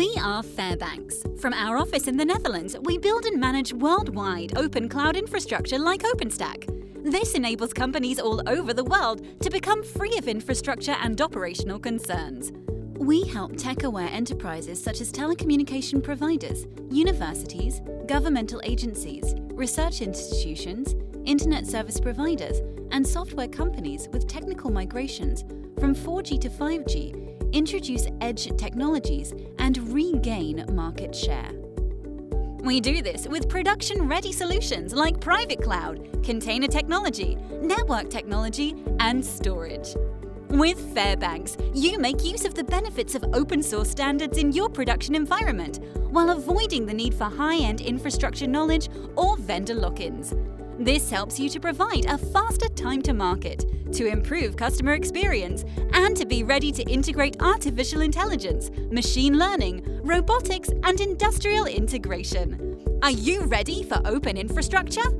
We are Fairbanks. From our office in the Netherlands, we build and manage worldwide open cloud infrastructure like OpenStack. This enables companies all over the world to become free of infrastructure and operational concerns. We help tech-aware enterprises such as telecommunication providers, universities, governmental agencies, research institutions, internet service providers, and software companies with technical migrations from 4G to 5G, introduce edge technologies, and regain market share. We do this with production-ready solutions like private cloud, container technology, network technology, and storage. With Fairbanks, you make use of the benefits of open-source standards in your production environment while avoiding the need for high-end infrastructure knowledge or vendor lock-ins. This helps you to provide a faster time to market, to improve customer experience, and to be ready to integrate artificial intelligence, machine learning, robotics, and industrial integration. Are you ready for open infrastructure?